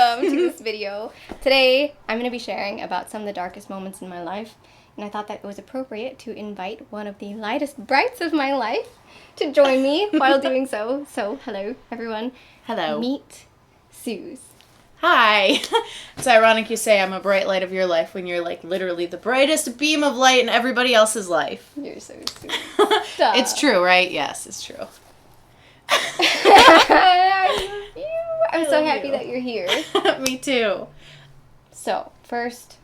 welcome to this video. Today, I'm going to be sharing about some of the darkest moments in my life, and I thought that it was appropriate to invite one of the lightest brights of my life to join me while doing so. So, hello, everyone. Hello. Meet Suze. Hi. It's ironic you say I'm a bright light of your life when you're like literally the brightest beam of light in everybody else's life. You're so sweet. It's true, right? Yes, it's true. I'm so happy that you're here. Me too. So, first,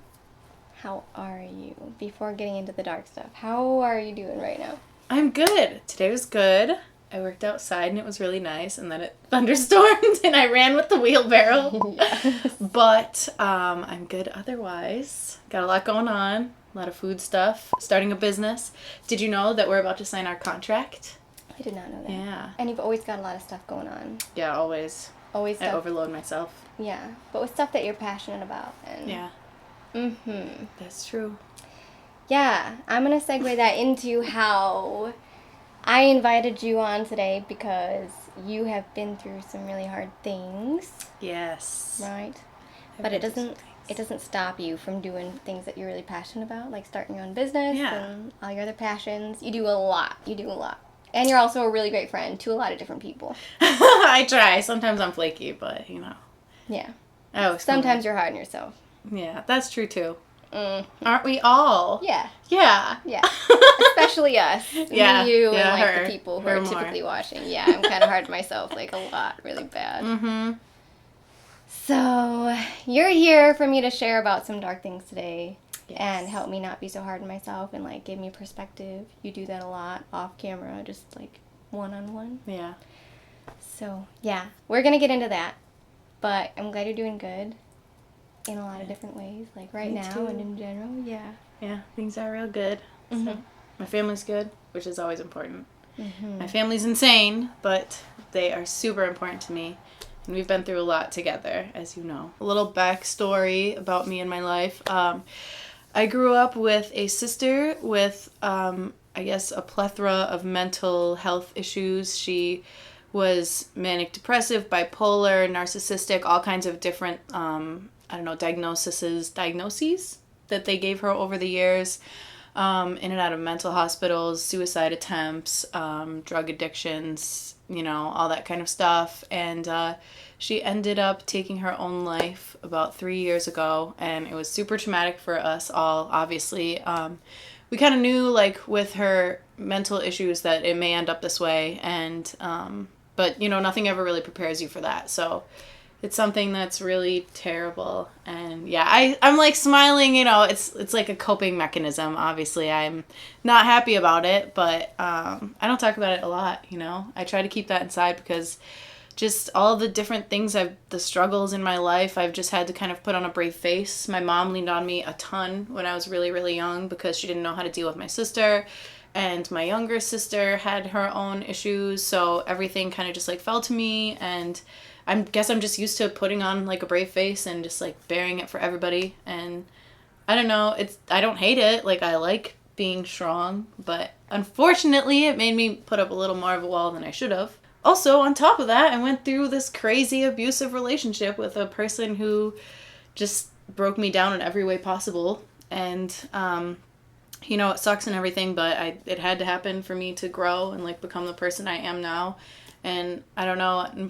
how are you? Before getting into the dark stuff, how are you doing right now? I'm good. Today was good. I worked outside and it was really nice, and then it thunderstormed and I ran with the wheelbarrow. Yes. But I'm good otherwise. Got a lot going on. A lot of food stuff. Starting a business. Did you know that we're about to sign our contract? I did not know that. Yeah. And you've always got a lot of stuff going on. Yeah, always. Always I stuff. overload myself. Yeah, but with stuff that you're passionate about. And Yeah. Mm-hmm. That's true. Yeah, I'm going to segue that into how I invited you on today because you have been through some really hard things. Yes. Right? But it doesn't stop you from doing things that you're really passionate about, like starting your own business and all your other passions. You do a lot. And you're also a really great friend to a lot of different people. I try. Sometimes I'm flaky, but you know. Yeah. Oh, Sometimes you're hard on yourself. Yeah, that's true too. Mm. Aren't we all? Yeah. Yeah. Yeah. Especially us. Yeah. Me, you, Yeah, and like her. the people who Her are more. typically watching. Yeah, I'm kind of hard on myself, like a lot, really bad. Mm-hmm. So, you're here for me to share about some dark things today. Yes. And help me not be so hard on myself and like give me perspective. You do that a lot off camera, just like one-on-one. Yeah. So, yeah, we're going to get into that. But I'm glad you're doing good in a lot of different ways, like right Me now too. and in general. Yeah. Yeah, things are real good. Mhm. So, my family's good, which is always important. Mhm. My family's insane, but they are super important to me. And we've been through a lot together, as you know. A little backstory about me and my life. I grew up with a sister with, I guess, a plethora of mental health issues. She was manic depressive, bipolar, narcissistic, all kinds of different, diagnoses that they gave her over the years. In and out of mental hospitals, suicide attempts, drug addictions, all that kind of stuff. And she ended up taking her own life about 3 years ago, and it was super traumatic for us all, obviously. We kind of knew, like, with her mental issues that it may end up this way, and but, nothing ever really prepares you for that. So it's something that's really terrible. And yeah, I'm like smiling, it's like a coping mechanism. Obviously, I'm not happy about it, but I don't talk about it a lot, I try to keep that inside because just all the different things the struggles in my life, I've just had to kind of put on a brave face. My mom leaned on me a ton when I was really, really young because she didn't know how to deal with my sister. And my younger sister had her own issues, so everything kind of just like fell to me, and I guess I'm just used to putting on like a brave face and just like bearing it for everybody. And I don't know, I don't hate it. Like, I like being strong, but unfortunately it made me put up a little more of a wall than I should have. Also, on top of that, I went through this crazy abusive relationship with a person who just broke me down in every way possible. And it sucks and everything, but it had to happen for me to grow and like become the person I am now. And I don't know,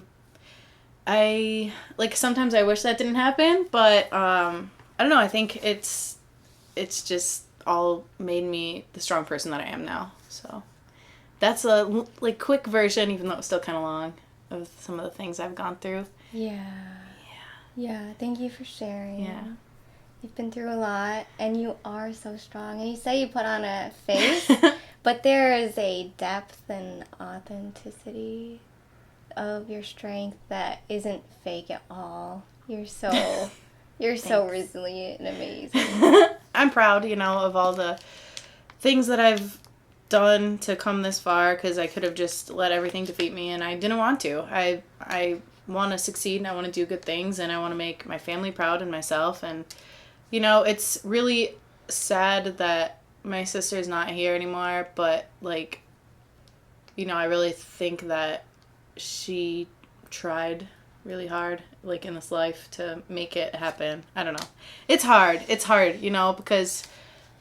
I like sometimes I wish that didn't happen, but I don't know, I think it's just all made me the strong person that I am now. So that's a like quick version, even though it's still kind of long, of some of the things I've gone through. Yeah, thank you for sharing. Yeah. You've been through a lot, and you are so strong. And you say you put on a face, but there is a depth and authenticity of your strength that isn't fake at all. You're so resilient and amazing. I'm proud, of all the things that I've done to come this far, because I could have just let everything defeat me, and I didn't want to. I want to succeed, and I want to do good things, and I want to make my family proud and myself. And it's really sad that my sister's not here anymore, but like, I really think that she tried really hard, like, in this life to make it happen. I don't know. It's hard. It's hard, you know, because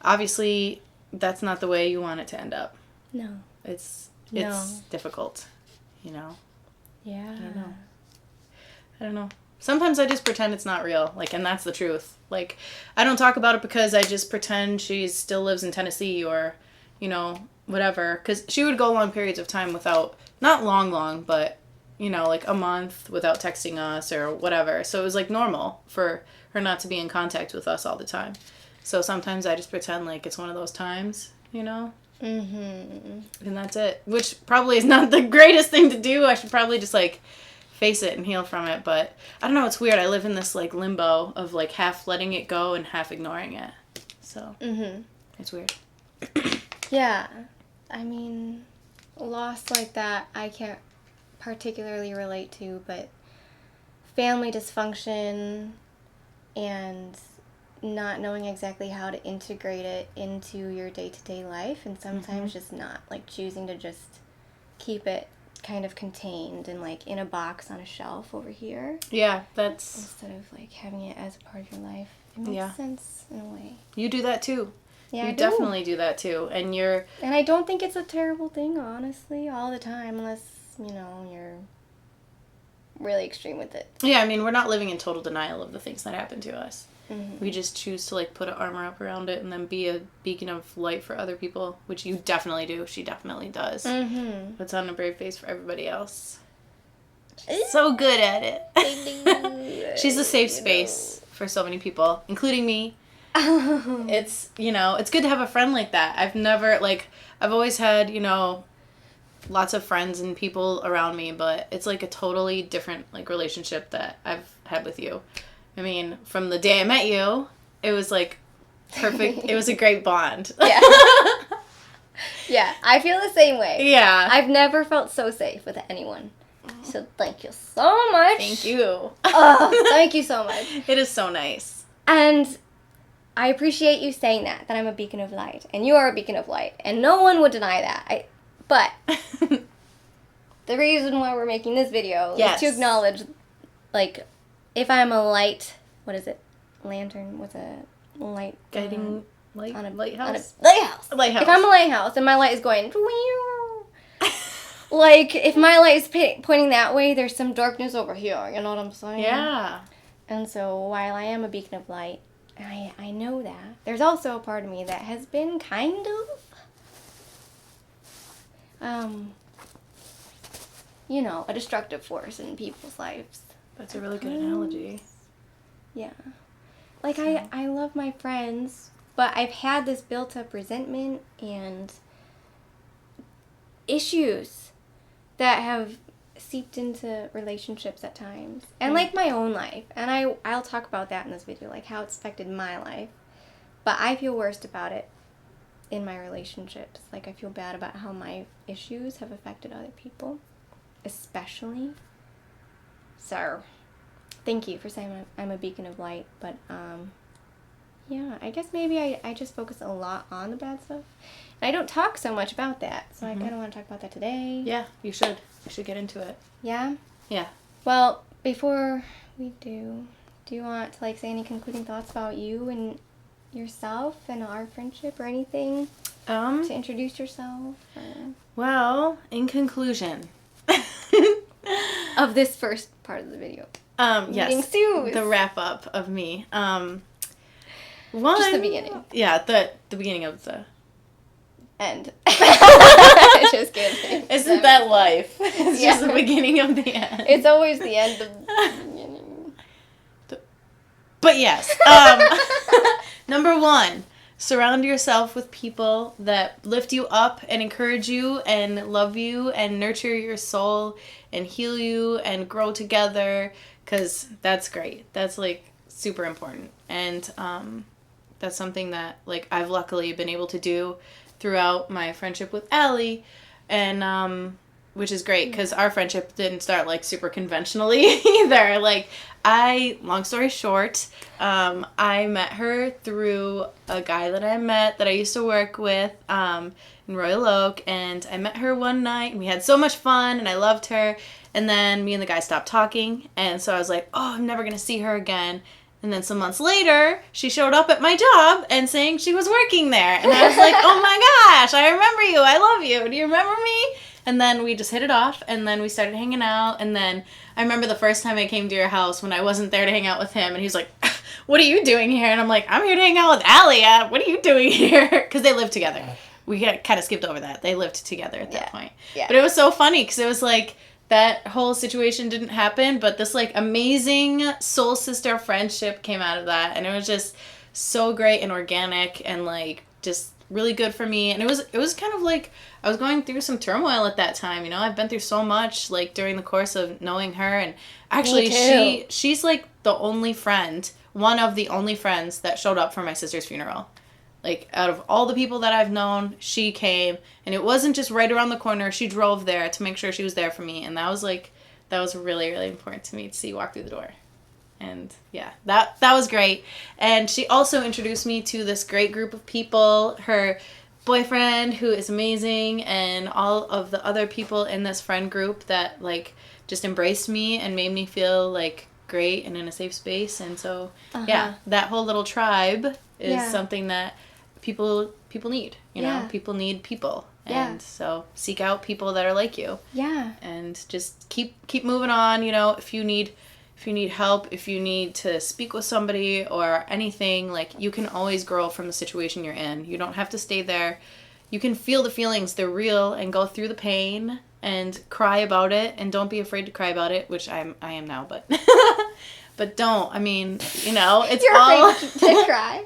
obviously that's not the way you want it to end up. No. It's No. difficult, you know. Yeah. I don't know. Sometimes I just pretend it's not real, like, and that's the truth. Like, I don't talk about it because I just pretend she still lives in Tennessee or, you know, whatever. Because she would go long periods of time without, not long, but, you know, like a month without texting us or whatever. So it was, like, normal for her not to be in contact with us all the time. So sometimes I just pretend like it's one of those times, you know? Mm-hmm. And that's it. Which probably is not the greatest thing to do. I should probably just, like, face it and heal from it. But I don't know. It's weird. I live in this, like, limbo of, like, half letting it go and half ignoring it. So it's weird. Yeah. I mean, loss like that I can't particularly relate to, but family dysfunction and not knowing exactly how to integrate it into your day-to-day life, and sometimes just not, like, choosing to just keep it kind of contained and, like, in a box on a shelf over here. Yeah, that's... Instead of, like, having it as a part of your life. It makes sense in a way. You do that too. Yeah, you I definitely do that too. And you're... And I don't think it's a terrible thing, honestly, all the time, unless, you know, you're really extreme with it. Yeah, I mean, we're not living in total denial of the things that happen to us. Mm-hmm. We just choose to, like, put an armor up around it and then be a beacon of light for other people, which you definitely do. She definitely does. Mm-hmm. Puts on a brave face for everybody else. She's so good at it. She's a safe space for so many people, including me. It's, you know, it's good to have a friend like that. I've always had, you know, lots of friends and people around me, but it's, like, a totally different, like, relationship that I've had with you. I mean, from the day I met you, it was, like, perfect. It was a great bond. Yeah. Yeah, I feel the same way. Yeah. I've never felt so safe with anyone. So thank you so much. Thank you. Oh, thank you so much. It is so nice. And I appreciate you saying that I'm a beacon of light. And you are a beacon of light. And no one would deny that. But the reason why we're making this video is to acknowledge, like, if I'm a light, what is it? Lantern? What's a light? Guiding light? On a lighthouse? Lighthouse. A lighthouse. If I'm a lighthouse and my light is going, like, if my light is pointing that way, there's some darkness over here. You know what I'm saying? Yeah. And so while I am a beacon of light, I know that. There's also a part of me that has been kind of, you know, a destructive force in people's lives. That's a really good analogy. Yeah. Like, I love my friends, but I've had this built-up resentment and issues that have seeped into relationships at times. And, like, my own life. And I'll talk about that in this video, like, how it's affected my life. But I feel worst about it in my relationships. Like, I feel bad about how my issues have affected other people, especially. So, thank you for saying I'm a beacon of light, but, yeah, I guess maybe I just focus a lot on the bad stuff. And I don't talk so much about that, so I kind of want to talk about that today. Yeah, you should. You should get into it. Yeah? Yeah. Well, before we do you want to, like, say any concluding thoughts about you and yourself and our friendship or anything? To introduce yourself? Or... Well, in conclusion... of this first part of the video. Yes. The wrap up of me. Just the beginning. Yeah, the beginning of the end. Just kidding. Isn't that life? It's just the beginning of the end. It's always the end of the beginning. But yes. Number 1, surround yourself with people that lift you up and encourage you and love you and nurture your soul and heal you and grow together, because that's great. That's, like, super important. And that's something that, like, I've luckily been able to do throughout my friendship with Allie. And which is great because our friendship didn't start like super conventionally either. Like long story short, I met her through a guy that I used to work with in Royal Oak, and I met her one night and we had so much fun and I loved her, and then me and the guy stopped talking, and so I was like, oh, I'm never gonna see her again. And then some months later, she showed up at my job and saying she was working there. And I was like, oh my gosh, I remember you. I love you. Do you remember me? And then we just hit it off, and then we started hanging out. And then I remember the first time I came to your house when I wasn't there to hang out with him. And he was like, what are you doing here? And I'm like, I'm here to hang out with Allie. What are you doing here? Because they lived together. We kind of skipped over that. They lived together at that point. Yeah. But it was so funny because it was like, that whole situation didn't happen, but this like amazing soul sister friendship came out of that, and it was just so great and organic and like just really good for me. And it was kind of like I was going through some turmoil at that time, you know. I've been through so much like during the course of knowing her, and actually she's like the only friend, one of the only friends that showed up for my sister's funeral. Like, out of all the people that I've known, she came, and it wasn't just right around the corner. She drove there to make sure she was there for me, and that was really, really important to me to see you walk through the door. And, yeah, that was great. And she also introduced me to this great group of people, her boyfriend, who is amazing, and all of the other people in this friend group that, like, just embraced me and made me feel, like, great and in a safe space. And so, yeah, that whole little tribe is something that people need, you know. People need people, and so seek out people that are like you, and just keep moving on, you know. If you need help, if you need to speak with somebody or anything, like, you can always grow from the situation you're in. You don't have to stay there. You can feel the feelings, they're real, and go through the pain and cry about it, and don't be afraid to cry about it, which I am now, but but don't, I mean, you know, it's You're all afraid to cry.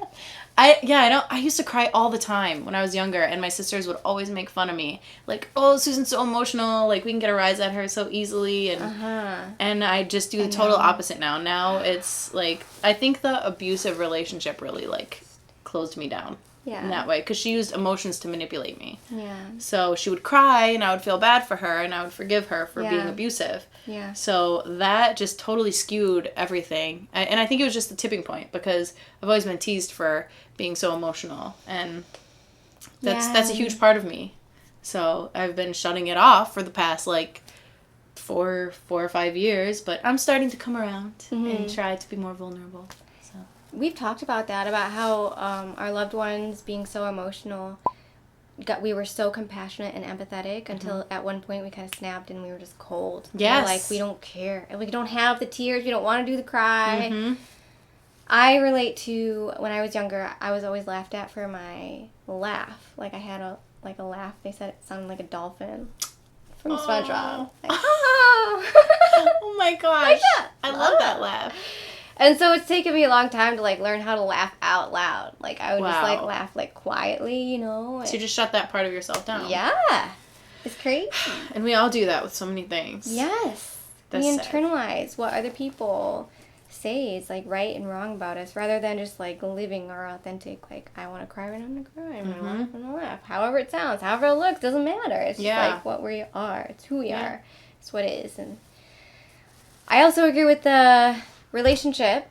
I used to cry all the time when I was younger, and my sisters would always make fun of me. Like, oh, Susan's so emotional, like, we can get a rise at her so easily, and I just do the total opposite now. Now it's, like, I think the abusive relationship really, like, closed me down in that way, because she used emotions to manipulate me. Yeah. So she would cry, and I would feel bad for her, and I would forgive her for being abusive. Yeah. So that just totally skewed everything. And I think it was just the tipping point, because I've always been teased for being so emotional, and that's a huge part of me. So I've been shutting it off for the past like 4 or 5 years, but I'm starting to come around and try to be more vulnerable. So we've talked about that, about how our loved ones being so emotional, we were so compassionate and empathetic until at one point we kind of snapped and we were just cold. Yes. We're like, we don't care. We don't have the tears. We don't want to do the cry. Mm-hmm. I relate to when I was younger, I was always laughed at for my laugh. Like, I had a laugh. They said it sounded like a dolphin from SpongeBob. Like, oh my gosh. Like that. I love that laugh. And so it's taken me a long time to, like, learn how to laugh out loud. Like, I would just, like, laugh, like, quietly, you know. So you just shut that part of yourself down. Yeah. It's crazy. And we all do that with so many things. Yes. We internalize what other people say is, like, right and wrong about us, rather than just, like, living our authentic, like, I want to cry when I'm going to cry. I'm going to laugh. However it sounds, however it looks, doesn't matter. It's just, like, what we are. It's who we are. It's what it is. And I also agree with the relationship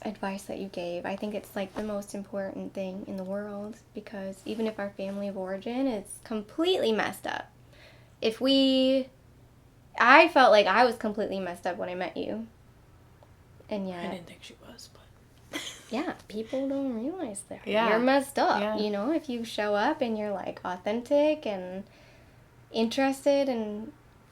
advice that you gave. I think it's, like, the most important thing in the world, because even if our family of origin is completely messed up, I felt like I was completely messed up when I met you. And yet, I didn't think she was, but yeah, people don't realize that. Yeah. You're messed up, you know, if you show up and you're, like, authentic and interested and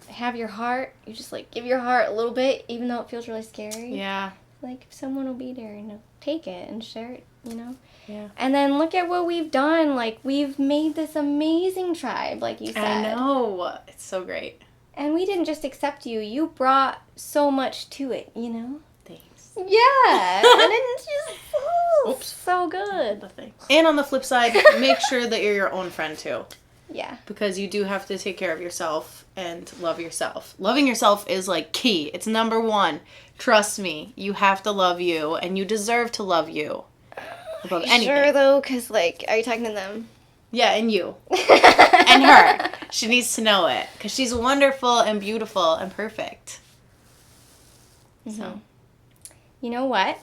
have your heart, you just, like, give your heart a little bit, even though it feels really scary. Yeah. Like, someone will be there and take it and share it, you know? Yeah. And then look at what we've done. Like, we've made this amazing tribe, like you said. I know. It's so great. And we didn't just accept you. You brought so much to it, you know? Yeah, and it's just so good. And on the flip side, make sure that you're your own friend too. Yeah. Because you do have to take care of yourself and love yourself. Loving yourself is, like, key. It's number one. Trust me, you have to love you, and you deserve to love you above anything. Sure, though, because, like, are you talking to them? Yeah, and you. And her. She needs to know it. Because she's wonderful and beautiful and perfect. Mm-hmm. So. You know what?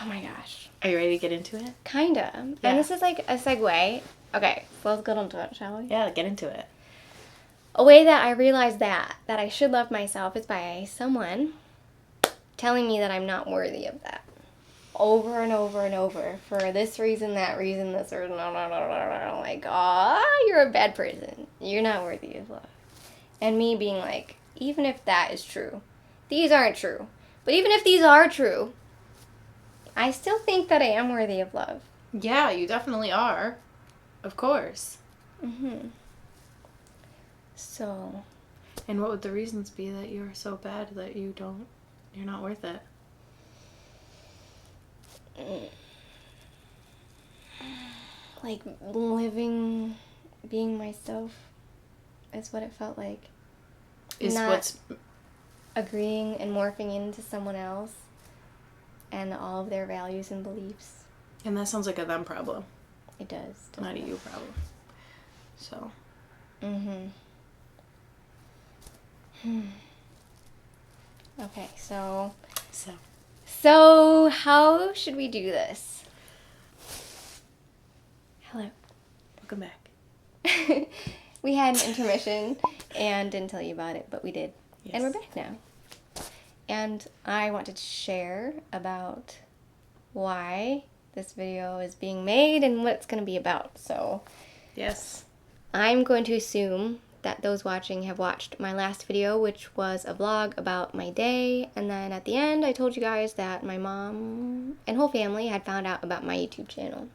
Oh my gosh. Are you ready to get into it? Kinda. Yeah. And this is like a segue. Okay, so let's get into it, shall we? Yeah, get into it. A way that I realized that I should love myself is by someone telling me that I'm not worthy of that. Over and over and over. For this reason, that reason, this or no. I'm like, you're a bad person. You're not worthy of love. And me being like, even if that is true, these aren't true. But even if these are true, I still think that I am worthy of love. Yeah, you definitely are. Of course. Mm-hmm. So. And what would the reasons be that you're so bad that you're not worth it? Like living, being myself is what it felt like. Is not what's agreeing and morphing into someone else and all of their values and beliefs. And that sounds like a them problem. It does. Not a you problem. So. Mm-hmm. Okay, so how should we do this? Hello. Welcome back. We had an intermission and didn't tell you about it, but we did. Yes. And we're back now. And I wanted to share about why this video is being made and what it's going to be about. So, yes. I'm going to assume that those watching have watched my last video, which was a vlog about my day. And then at the end, I told you guys that my mom and whole family had found out about my YouTube channel.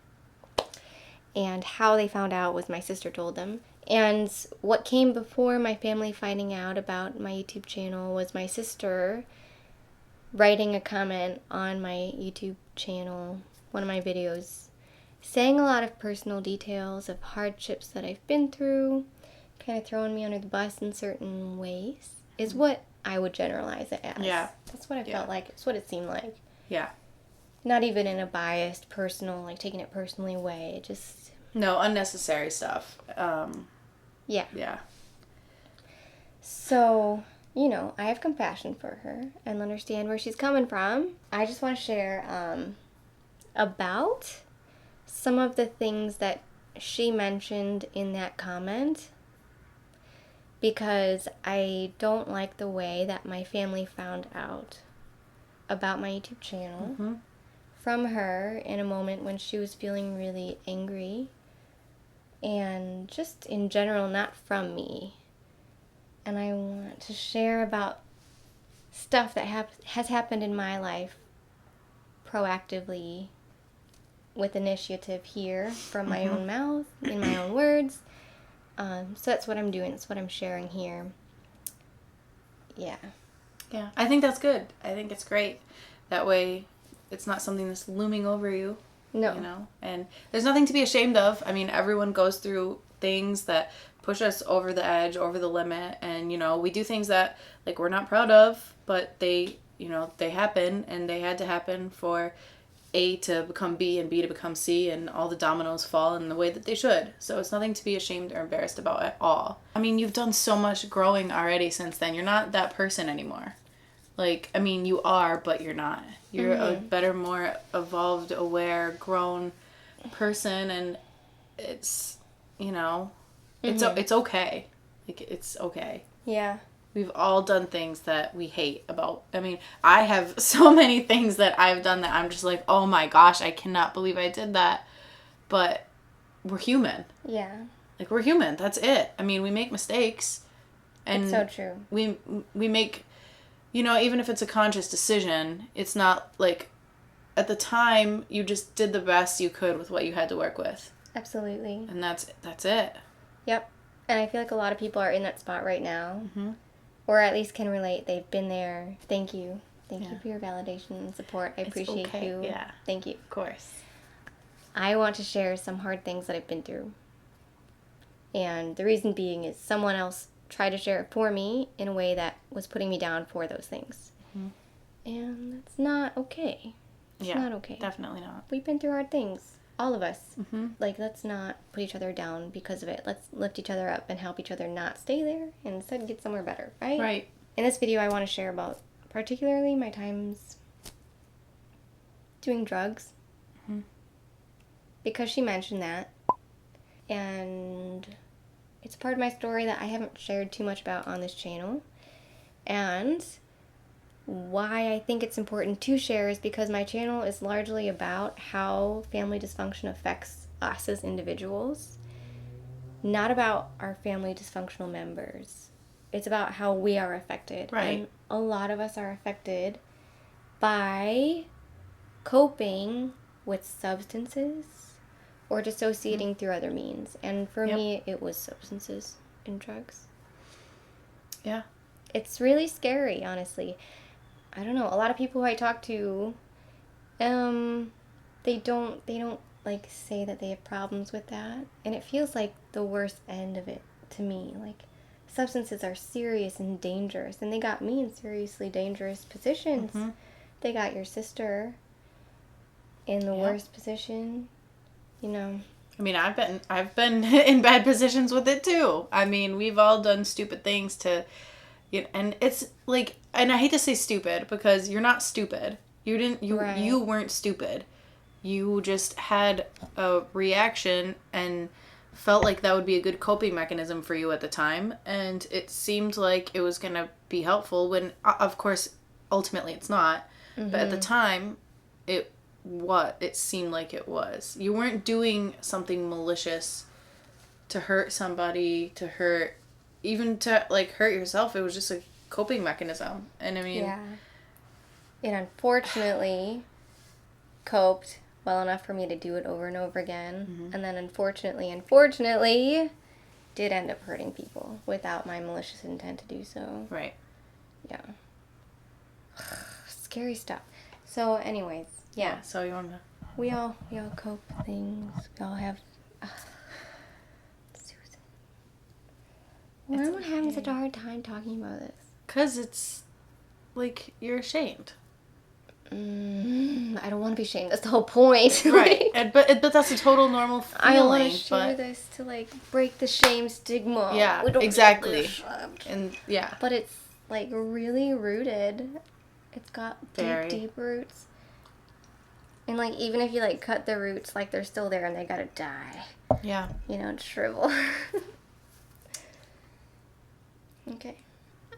And how they found out was my sister told them. And what came before my family finding out about my YouTube channel was my sister writing a comment on my YouTube channel, one of my videos, saying a lot of personal details of hardships that I've been through, kind of throwing me under the bus in certain ways, is what I would generalize it as. Yeah. That's what I felt like. It's what it seemed like. Yeah. Not even in a biased, personal, like taking it personally way. Just... No, unnecessary stuff. Yeah. Yeah. So, you know, I have compassion for her and understand where she's coming from. I just want to share about some of the things that she mentioned in that comment, because I don't like the way that my family found out about my YouTube channel from her in a moment when she was feeling really angry, and just in general not from me. And I want to share about stuff that has happened in my life proactively with initiative here from my own mouth, in my own words. So that's what I'm doing. That's what I'm sharing here. Yeah. Yeah. I think that's good. I think it's great. That way it's not something that's looming over you. No. You know? And there's nothing to be ashamed of. I mean, everyone goes through things that push us over the edge, over the limit. And, you know, we do things that, like, we're not proud of, but they, you know, they happen, and they had to happen for A to become B and B to become C, and all the dominoes fall in the way that they should. So it's nothing to be ashamed or embarrassed about at all. I mean, you've done so much growing already since then. You're not that person anymore. Like, I mean, you are, but you're not. You're a better, more evolved, aware, grown person, and it's, you know, it's okay. Like, it's okay. Yeah. We've all done things that we hate about. I mean, I have so many things that I've done that I'm just like, oh my gosh, I cannot believe I did that. But we're human. Yeah. Like, we're human. That's it. I mean, we make mistakes. And It's so true. We make, you know, even if it's a conscious decision, it's not like, at the time, you just did the best you could with what you had to work with. Absolutely. And that's it. Yep. And I feel like a lot of people are in that spot right now. Mm-hmm. Or at least can relate. They've been there. Thank you. Thank you for your validation and support. I appreciate you. Yeah. Thank you. Of course. I want to share some hard things that I've been through. And the reason being is someone else tried to share it for me in a way that was putting me down for those things. And that's not okay. It's not okay. Definitely not. We've been through hard things. All of us. Like, let's not put each other down because of it. Let's lift each other up and help each other not stay there and instead get somewhere better, right? Right. In this video, I want to share about particularly my times doing drugs. Because she mentioned that. And it's part of my story that I haven't shared too much about on this channel. And why I think it's important to share is because my channel is largely about how family dysfunction affects us as individuals, not about our family dysfunctional members. It's about how we are affected. Right. And a lot of us are affected by coping with substances or dissociating through other means. And for me, it was substances and drugs. Yeah. It's really scary, honestly. I don't know. A lot of people who I talk to, they don't like say that they have problems with that, and it feels like the worst end of it to me. Like, substances are serious and dangerous, and they got me in seriously dangerous positions. They got your sister in the worst position, you know. I mean, I've been in bad positions with it too. I mean, we've all done stupid things to, you know, and it's like, and I hate to say stupid because you're not stupid. You weren't stupid. You just had a reaction and felt like that would be a good coping mechanism for you at the time, and it seemed like it was going to be helpful when, of course, ultimately it's not. But at the time, it seemed like it was. You weren't doing something malicious to hurt somebody, even to like hurt yourself. It was just a coping mechanism. And I mean, it unfortunately coped well enough for me to do it over and over again. And then unfortunately did end up hurting people without my malicious intent to do so. Right. Yeah. Scary stuff. So anyways, yeah. So you want to... We all cope with things. We all have... Susan. Why am I having such a hard time talking about this? Because it's like you're ashamed. I don't want to be ashamed. That's the whole point. Right. But that's a total normal feeling. I want to share this to like break the shame stigma. Yeah, we don't exactly. And yeah. But it's like really rooted. It's got deep roots. And like even if you like cut the roots, like they're still there and they gotta die. Yeah. You know, shrivel. Okay.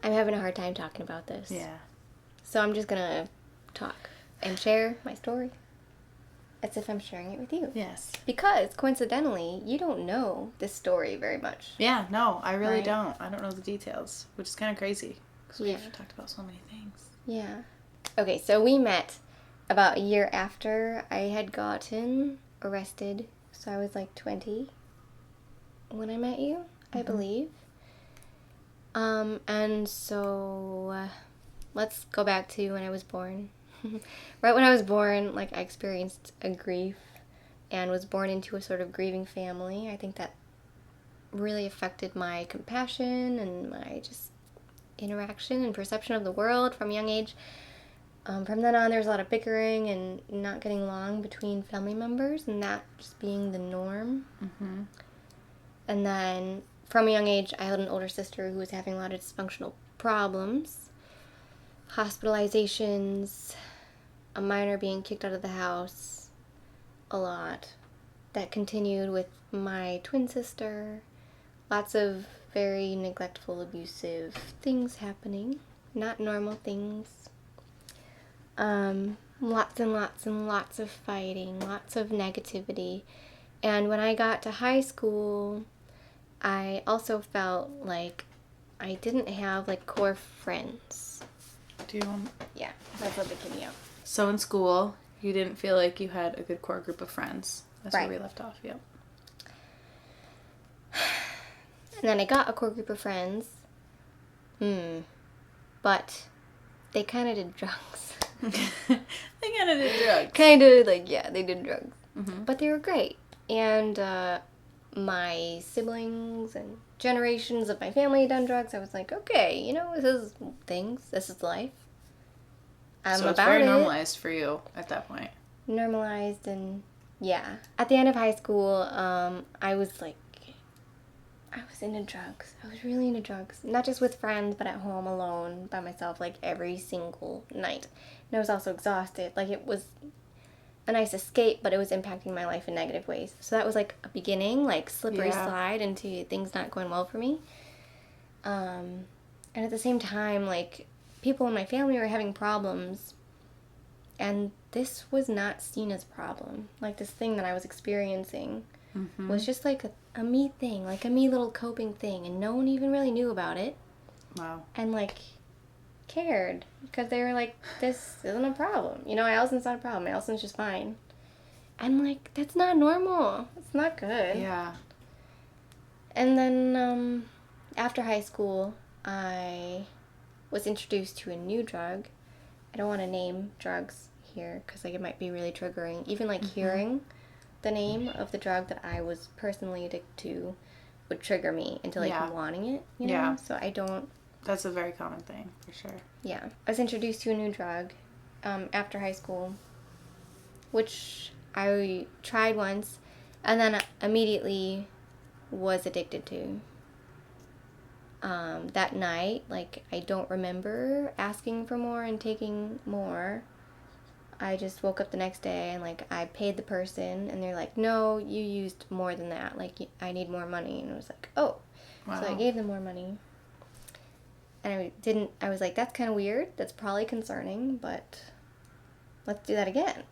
I'm having a hard time talking about this. Yeah. So I'm just gonna talk and share my story as if I'm sharing it with you. Yes. Because, coincidentally, you don't know this story very much. Yeah, no, I really don't. I don't know the details, which is kind of crazy. Because we've talked about so many things. Yeah. Okay, so we met about a year after I had gotten arrested. So I was like 20 when I met you, I believe. And so let's go back to when I was born. Right when I was born, like I experienced a grief and was born into a sort of grieving family. I think that really affected my compassion and my just interaction and perception of the world from a young age. From then on, there was a lot of bickering and not getting along between family members, and that just being the norm. And then from a young age, I had an older sister who was having a lot of dysfunctional problems, hospitalizations, a minor being kicked out of the house, a lot. That continued with my twin sister, lots of very neglectful, abusive things happening, not normal things. Lots and lots and lots of fighting, lots of negativity. And when I got to high school, I also felt like I didn't have like core friends. Do you want... Yeah, that's what they give me out. So in school, you didn't feel like you had a good core group of friends. That's where we left off, yep. And then I got a core group of friends. But they kind of did drugs. They kind of did drugs. Kind of, like, yeah, they did drugs. But they were great. And my siblings and generations of my family had done drugs. I was like, okay, you know, this is things. This is life. I'm so it's about very it. normalized for you at that point. Normalized and Yeah. At the end of high school, I was into drugs. I was really into drugs. Not just with friends, but at home alone by myself, like every single night. And I was also exhausted. Like it was a nice escape, but it was impacting my life in negative ways. So that was like a beginning, like slippery slide into things not going well for me. And at the same time, like people in my family were having problems, and this was not seen as a problem. Like this thing that I was experiencing was just like a me thing, like a me little coping thing, and no one even really knew about it. Wow. And like cared because they were like, this isn't a problem. You know, Allison's not a problem. Allison's just fine. And like, that's not normal. It's not good. Yeah. And then after high school, I was introduced to a new drug. I don't want to name drugs here because like it might be really triggering. Even like hearing the name of the drug that I was personally addicted to would trigger me into like wanting it, you know? Yeah. So I don't. That's a very common thing, for sure. Yeah. I was introduced to a new drug after high school, which I tried once and then immediately was addicted to. That night, like, I don't remember asking for more and taking more. I just woke up the next day and, like, I paid the person and they're like, no, you used more than that. Like, I need more money. And I was like, oh. Wow. So I gave them more money. And I was like, that's kind of weird. That's probably concerning, but let's do that again.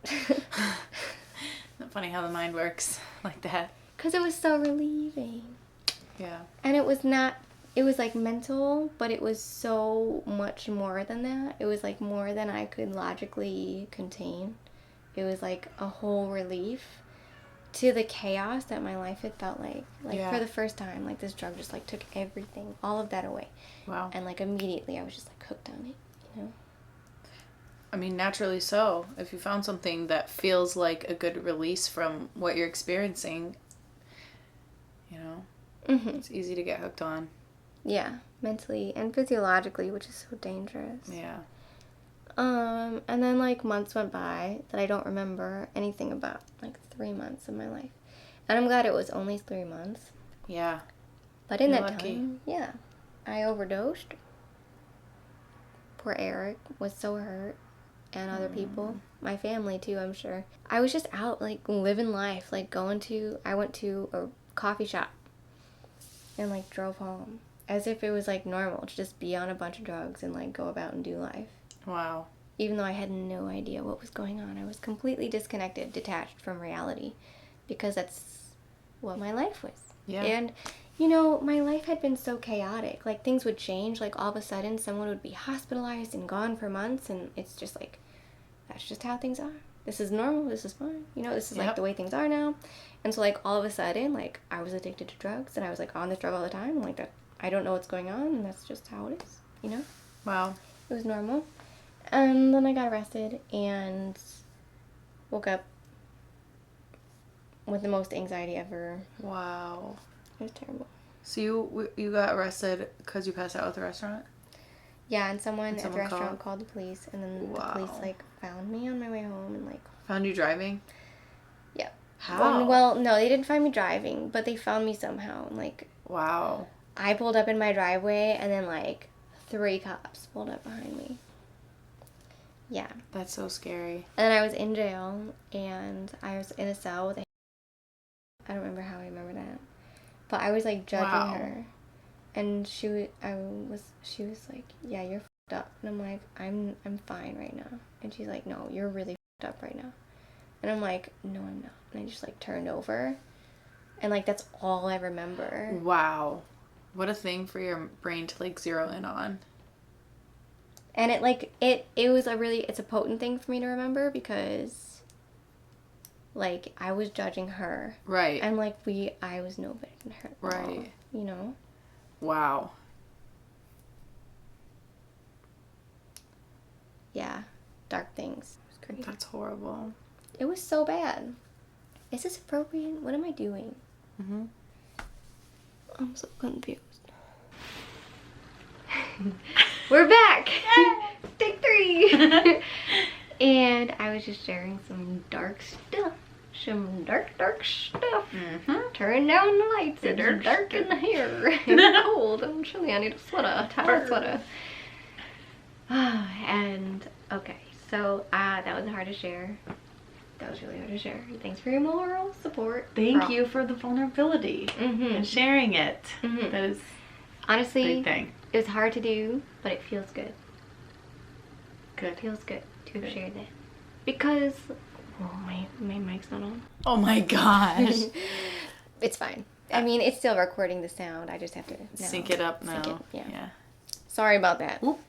Funny how the mind works like that. Because it was so relieving. Yeah. And it was like mental, but it was so much more than that. It was like more than I could logically contain. It was like a whole relief to the chaos that my life had felt like. Like for the first time, like this drug just like took everything, all of that away. Wow. And like immediately I was just like hooked on it, you know? I mean, naturally so. If you found something that feels like a good release from what you're experiencing, you know, it's easy to get hooked on. Yeah, mentally and physiologically, which is so dangerous. Yeah. And then like months went by that I don't remember anything about, like 3 months of my life. And I'm glad it was only 3 months. Yeah. But in that time, I overdosed. Poor Eric was so hurt. And other people. My family too, I'm sure. I was just out, like, living life. Like, I went to a coffee shop. And, like, drove home. As if it was, like, normal to just be on a bunch of drugs and, like, go about and do life. Wow. Even though I had no idea what was going on. I was completely disconnected, detached from reality. Because that's what my life was. Yeah. And, you know, my life had been so chaotic. Like, things would change. Like, all of a sudden, someone would be hospitalized and gone for months. And it's just, like, that's just how things are. This is normal. This is fine. You know, this is, like, the way things are now. And so, like, all of a sudden, like, I was addicted to drugs. And I was, like, on this drug all the time. And, like, that, I don't know what's going on. And that's just how it is, you know? Wow. It was normal. And then I got arrested and woke up with the most anxiety ever. Wow. It was terrible. So you got arrested because you passed out at the restaurant? Yeah, and someone at the restaurant called the police, and then the police, like, found me on my way home and, like... Found you driving? Yeah. How? Well, no, they didn't find me driving, but they found me somehow, and, like... Wow. I pulled up in my driveway, and then, like, 3 cops pulled up behind me. Yeah. That's so scary. And then I was in jail, and I was in a cell with a... I don't remember how I remember that. But I was, like, judging her. And she was like, yeah, you're f***ed up. And I'm like, I'm fine right now. And she's like, no, you're really f***ed up right now. And I'm like, no, I'm not. And I just, like, turned over. And, like, that's all I remember. Wow. What a thing for your brain to, like, zero in on. And it, like, it was it's a potent thing for me to remember because, like, I was judging her. Right. And, like, I was no better than her. Right. You know? Wow. Yeah. Dark things. It was crazy. That's horrible. It was so bad. Is this appropriate? What am I doing? Mm-hmm. I'm so confused. We're back! Take 3! And I was just sharing some dark stuff. some dark stuff. Mm-hmm. Turn down the lights. It's dark in here. It's cold. I'm chilly. I need a sweater. A towel sweater. And okay, so that was hard to share. That was really hard to share. Thanks for your moral support. Thank you for the vulnerability and sharing it. That is honestly a big thing. It was hard to do, but it feels good. Good. It feels good to have shared that. Because my mic's not on. Oh my gosh. It's fine. I mean, it's still recording the sound. I just have to sync it up now. Sync it, Yeah. Sorry about that. Whoop.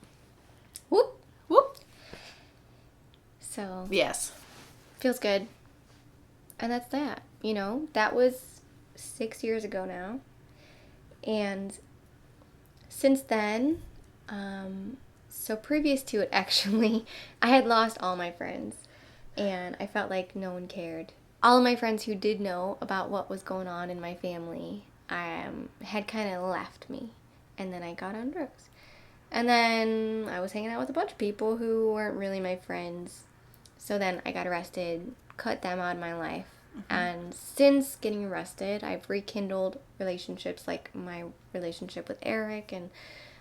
Whoop. Whoop. So. Yes. Feels good. And that's that. You know, that was 6 years ago now. And since then, so previous to it actually, I had lost all my friends. And I felt like no one cared. All of my friends who did know about what was going on in my family had kind of left me. And then I got on drugs. And then I was hanging out with a bunch of people who weren't really my friends. So then I got arrested, cut them out of my life. And since getting arrested, I've rekindled relationships like my relationship with Eric and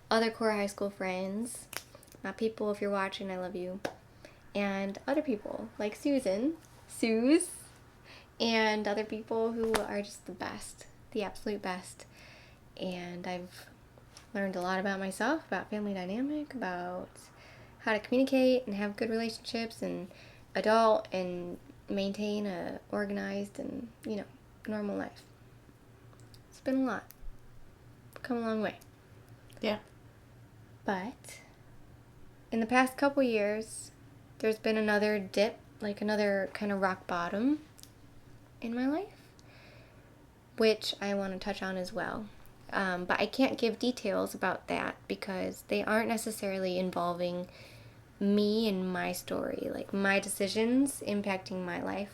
other core high school friends. People, if you're watching, I love you. And other people like Suze, and other people who are just the best, the absolute best. And I've learned a lot about myself, about family dynamic, about how to communicate and have good relationships and adult and maintain a organized and, normal life. It's been a lot. Come a long way. Yeah. But in the past couple years, there's been another dip, like another kind of rock bottom in my life, which I want to touch on as well. But I can't give details about that because they aren't necessarily involving me and my story, like my decisions impacting my life,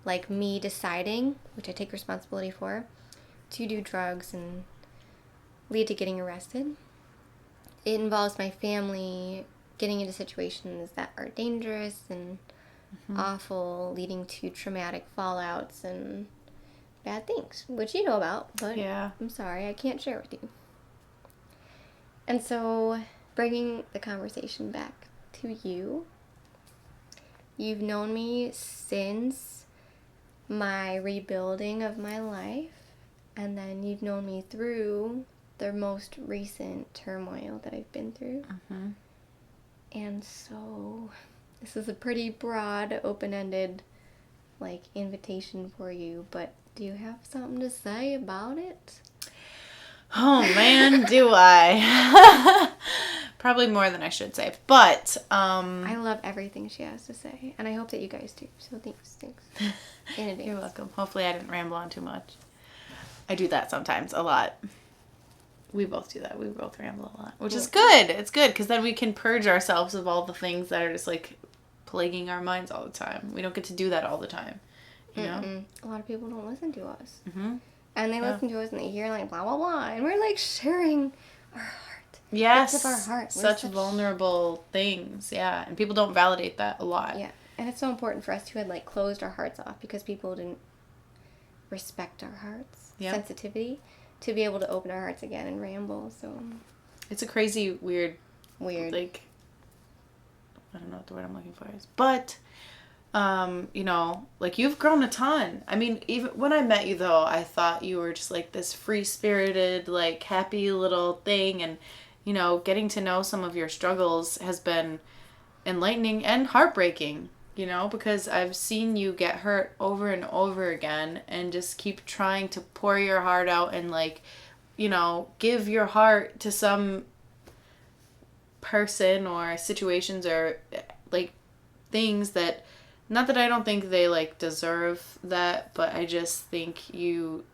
like me deciding, which I take responsibility for, to do drugs and lead to getting arrested. It involves my family getting into situations that are dangerous and awful, leading to traumatic fallouts and bad things, which you know about, but I'm sorry, I can't share with you. And so, bringing the conversation back to you, you've known me since my rebuilding of my life, and then you've known me through the most recent turmoil that I've been through. And so, this is a pretty broad, open-ended, invitation for you, but do you have something to say about it? Oh, man, do I. Probably more than I should say, but, I love everything she has to say, and I hope that you guys do, so thanks. In advance. You're welcome. Hopefully I didn't ramble on too much. I do that sometimes, a lot. We both do that. We both ramble a lot, which is good. It's good because then we can purge ourselves of all the things that are just plaguing our minds all the time. We don't get to do that all the time, you know? A lot of people don't listen to us. And they listen to us and they hear blah, blah, blah. And we're sharing our heart. Yes. Bits of our heart. Such vulnerable things. Yeah. And people don't validate that a lot. Yeah. And it's so important for us to have closed our hearts off because people didn't respect our hearts. Sensitivity. To be able to open our hearts again and ramble, so... It's a crazy, weird... I don't know what the word I'm looking for is. But, you've grown a ton. I mean, even when I met you, though, I thought you were just, this free-spirited, happy little thing. And, getting to know some of your struggles has been enlightening and heartbreaking, because I've seen you get hurt over and over again and just keep trying to pour your heart out and give your heart to some person or situations or things that, not that I don't think they deserve that, but I just think you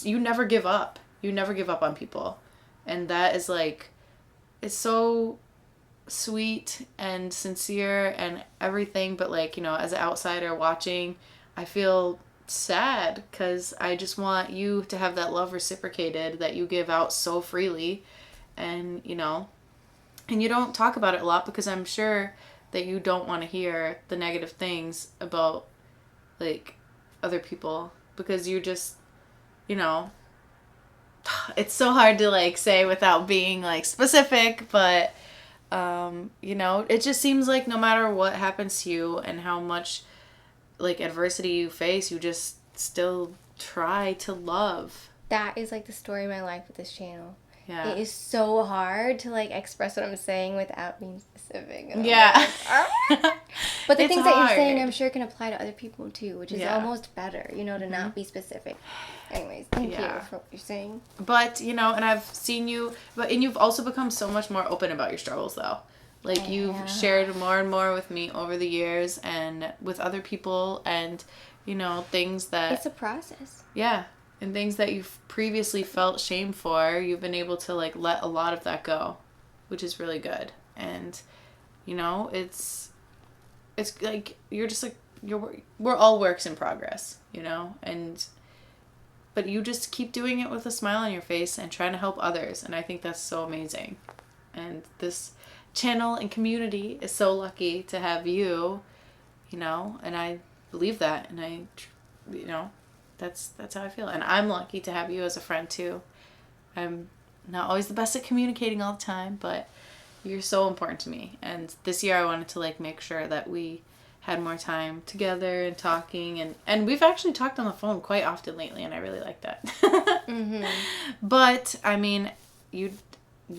never give up. You never give up on people. And that is it's so sweet and sincere and everything, but as an outsider watching, I feel sad because I just want you to have that love reciprocated that you give out so freely, and and you don't talk about it a lot because I'm sure that you don't want to hear the negative things about other people, because you just, you know, it's so hard to like say without being like specific, but you know, it just seems like no matter what happens to you and how much like adversity you face, you just still try to love. That is like the story of my life with this channel. Yeah. It is so hard to like express what I'm saying without being specific. And Yeah. like, ah. But the It's things that you're saying, hard. I'm sure can apply to other people too, which is almost better, you know, to not be specific. Anyways, thank you for what you're saying. But, you know, and I've seen you, and you've also become so much more open about your struggles, though. Like, you've shared more and more with me over the years and with other people, and, you know, things that... It's a process. Yeah. And things that you've previously felt shame for, you've been able to, like, let a lot of that go, which is really good. And, you know, it's like, you're just, like, we're all works in progress, you know? But you just keep doing it with a smile on your face and trying to help others. And I think that's so amazing. And this channel and community is so lucky to have you, you know, and I believe that. And you know, that's how I feel. And I'm lucky to have you as a friend too. I'm not always the best at communicating all the time, but you're so important to me. And this year I wanted to like make sure that we had more time together and talking, and we've actually talked on the phone quite often lately, and I really like that. But I mean, you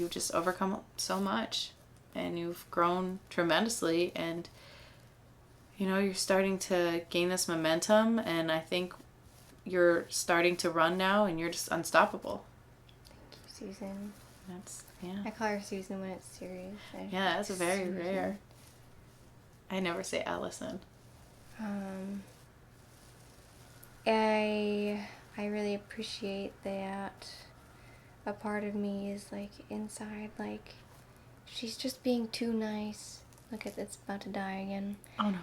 just overcome so much, and you've grown tremendously, and you know, you're starting to gain this momentum, and I think you're starting to run now, and you're just unstoppable. Thank you, Susan. I call her Susan when it's serious. That's very rare. I never say Allison. I really appreciate that a part of me is like inside, like she's just being too nice. Look at it's about to die again. Oh no.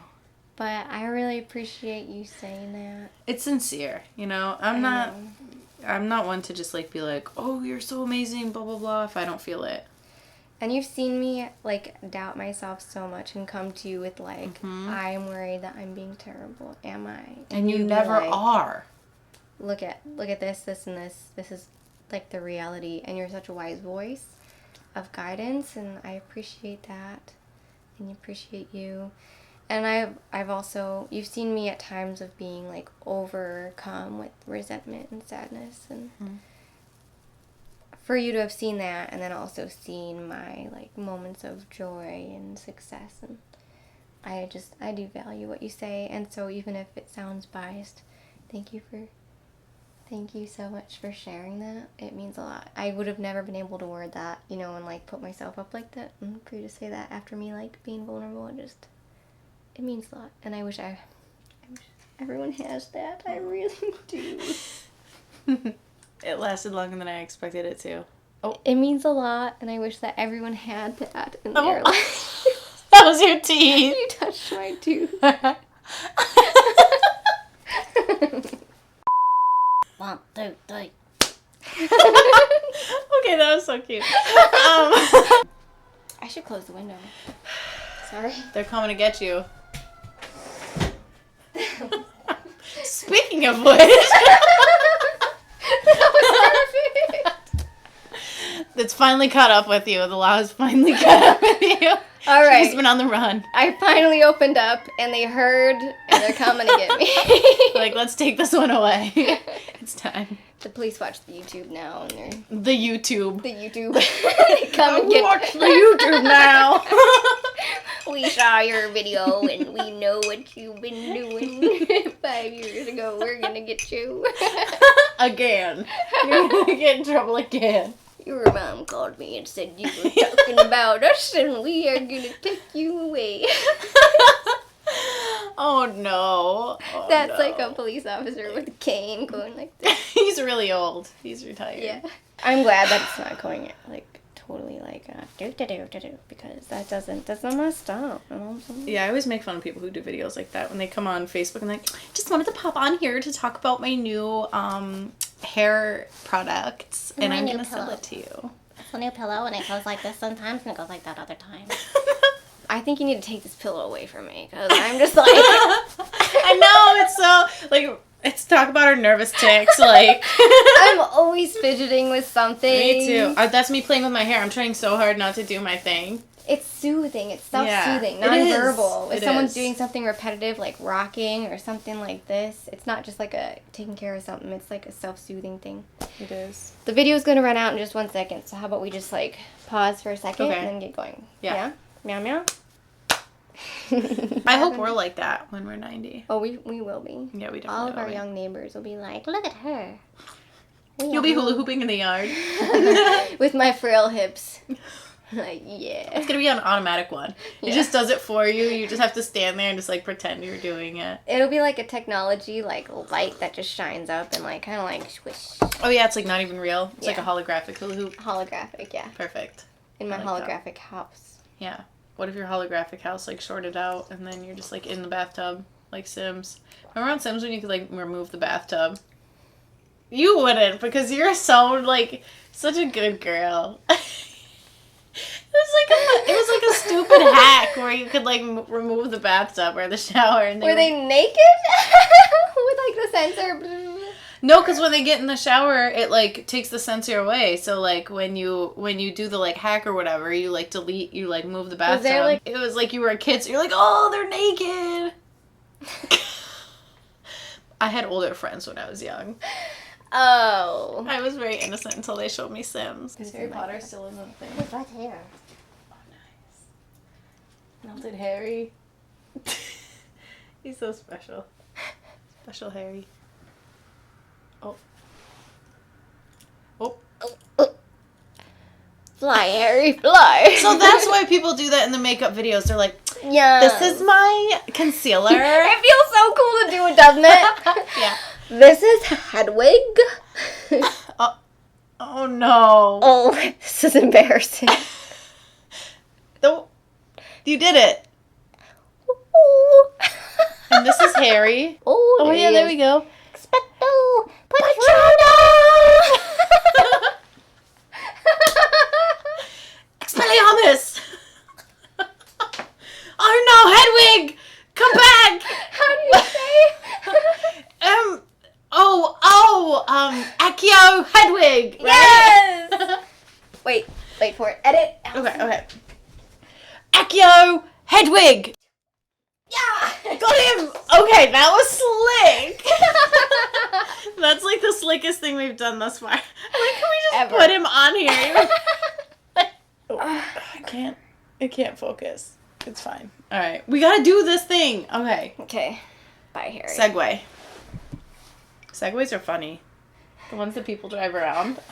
But I really appreciate you saying that. It's sincere, you know. I'm not one to just like be like, oh, you're so amazing, blah blah blah, if I don't feel it. And you've seen me, like, doubt myself so much and come to you with, like, I'm worried that I'm being terrible. Am I? And you never are. Look at this, and this. This is, like, the reality. And you're such a wise voice of guidance, and I appreciate that. And I appreciate you. And I've also, you've seen me at times of being, like, overcome with resentment and sadness, and... For you to have seen that, and then also seen my like moments of joy and success, and I do value what you say, and so even if it sounds biased, thank you so much for sharing that. It means a lot. I would have never been able to word that, you know, and like put myself up like that, and for you to say that after me like being vulnerable, it means a lot, and I wish everyone has that. I really do. It lasted longer than I expected it to. Oh. It means a lot, and I wish that everyone had that in their life. That was your teeth. You touched my tooth. 1, 2, 3. Okay, that was so cute. I should close the window. Sorry. They're coming to get you. Speaking of which... It's finally caught up with you. The law has finally caught up with you. All right. She's been on the run. I finally opened up, and they heard, and they're coming to get me. Like, let's take this one away. It's time. The police watch the YouTube now, and they're... The YouTube. They come and get... Watch the YouTube now. We saw your video, and we know what you've been doing 5 years ago. We're gonna get you. Again. You're gonna get in trouble again. Your mom called me and said you were talking about us, and we are gonna take you away. Oh no. Oh, That's like a police officer with a cane going like this. He's really old. He's retired. Yeah. I'm glad that it's not going like totally like because that's not my style. Yeah, I always make fun of people who do videos like that when they come on Facebook and like, just wanted to pop on here to talk about my new hair products, and I'm gonna sell it to you. It's a new pillow, and it goes like this sometimes, and it goes like that other times. I think you need to take this pillow away from me, because I'm just like... I know, it's so, like, It's talk about our nervous tics, like. I'm always fidgeting with something. Me too. That's me playing with my hair. I'm trying so hard not to do my thing. It's soothing. It's self-soothing, Yeah, it is. non-verbal. If It someone's is. doing something repetitive, like rocking or something like this, it's not just like a taking care of something. It's like a self-soothing thing. It is. The video's going to run out in just 1 second, so how about we just, like, pause for a second Okay. and then get going? Yeah. Meow, meow? I hope we're like that when we're 90. Oh, we will be. Yeah, we definitely All of will our be. young neighbors will be like, look at her. You'll be hula hooping in the yard. With my frail hips. Like, yeah. It's gonna be an automatic one. It Yeah. just does it for you. You just have to stand there and just like pretend you're doing it. It'll be like a technology, like, light that just shines up and, like, kind of like swish. Oh yeah, it's like not even real. It's like a Yeah. holographic hula hoop. Holographic, yeah. Perfect. In my I like that. holographic house. Yeah. What if your holographic house like shorted out and then you're just like in the bathtub like Sims? Remember on Sims when you could like remove the bathtub? You wouldn't because you're so like such a good girl. It was like a stupid hack where you could like remove the bathtub or the shower and Were they naked? With, like, the sensor? No, because when they get in the shower, it like takes the sensor away. So like when you do the like hack or whatever, you like delete, you like move the bathtub. there, like- It was like you were a kid, so you're like, oh, they're naked. I had older friends when I was young. Oh. I was very innocent until they showed me Sims. Is Harry my Potter God. still in the thing? Right here. Oh, nice. Melted Harry. He's so special. Special Harry. Oh. Oh. Fly, Harry, fly. So that's why people do that in the makeup videos. They're like, yeah. this is my concealer. It feels so cool to do it, doesn't it? Yeah. This is Hedwig. Oh no. Oh, this is embarrassing. No. You did it. Ooh. And this is Harry. Oh, Yeah, there we go. Expecto Expelliarmus! Oh no, Hedwig! Come back! How do you say? Accio Hedwig! Right? Yes! Wait for it. Edit. Okay. Accio Hedwig! Yeah! Got him! Okay, that was slick! That's like the slickest thing we've done thus far. Like, can we just Ever. put him on here? I can't focus. It's fine. Alright, we gotta do this thing. Okay. Okay. Bye, Harry. Segway. Segways are funny. The ones that people drive around. Do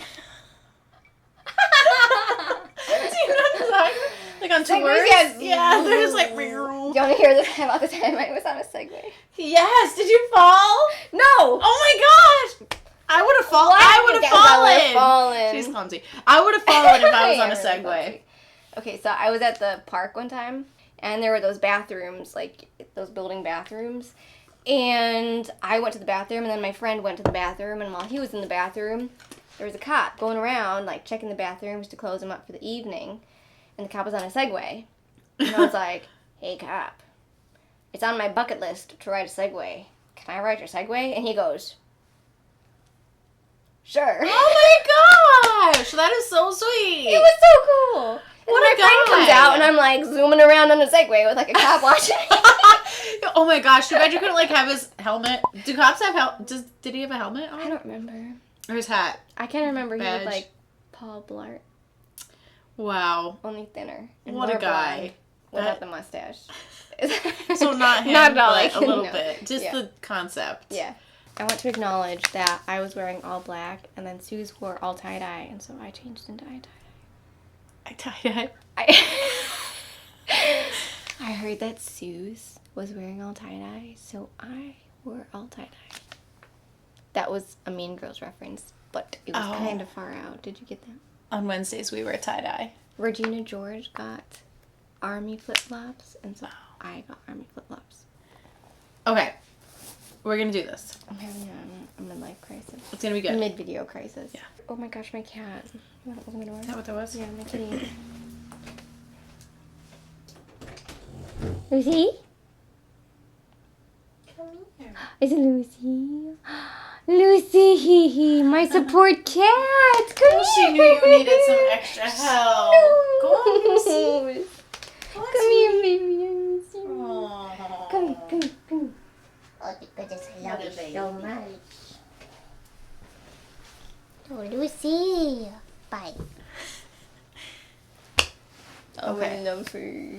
you know what I'm talking about? Like on tours? Yes. Yeah, they're just like... Do you want to hear about the time I was on a Segway? Yes, did you fall? No! Oh my gosh! I would have fallen. I would have fallen. She's clumsy. I would have fallen if I was on a Segway. Okay, so I was at the park one time, and there were those bathrooms, like those building bathrooms. And I went to the bathroom, and then my friend went to the bathroom, and while he was in the bathroom, there was a cop going around, like, checking the bathrooms to close them up for the evening, and the cop was on a Segway. And I was like, hey, cop, it's on my bucket list to ride a Segway. Can I ride your Segway? And he goes, sure. Oh my gosh, that is so sweet. It was so cool. And What my a friend comes guy. out, and I'm, like, zooming around on a Segway with, like, a cop watching me. Oh my gosh, too bad you couldn't like have his helmet. Do cops have did he have a helmet on? I don't remember. Or his hat? I can't remember. He Badge. was like Paul Blart, Wow. only thinner. And What a more guy. blonde without That- the mustache. So not him, Not at all, but like, a little no. bit. Just Yeah. the concept. Yeah. I want to acknowledge that I was wearing all black, and then Sue's wore all tie-dye, and so I changed into tie-dye. I tie-dye. I heard that Sue's was wearing all tie-dye, so I wore all tie-dye. That was a Mean Girls reference, but it was Oh. kind of far out. Did you get that? On Wednesdays we wear tie-dye. Regina George got army flip-flops, and so I got army flip-flops. Okay. We're gonna do this. I'm having a midlife crisis. It's gonna be good. Mid-video crisis. Yeah. Oh my gosh, my cat. You want to open the door? Is that what that was? Yeah, my kitty. Lucy? Come here. Is it Lucy? Lucy, my support cat. Come here. She knew you needed some extra help. Go on, Lucy. Come here, baby. Lucy. Aww. Come. Oh, goodness, I love What a you baby. so much. Oh, Lucy. Bye. Okay. I love her.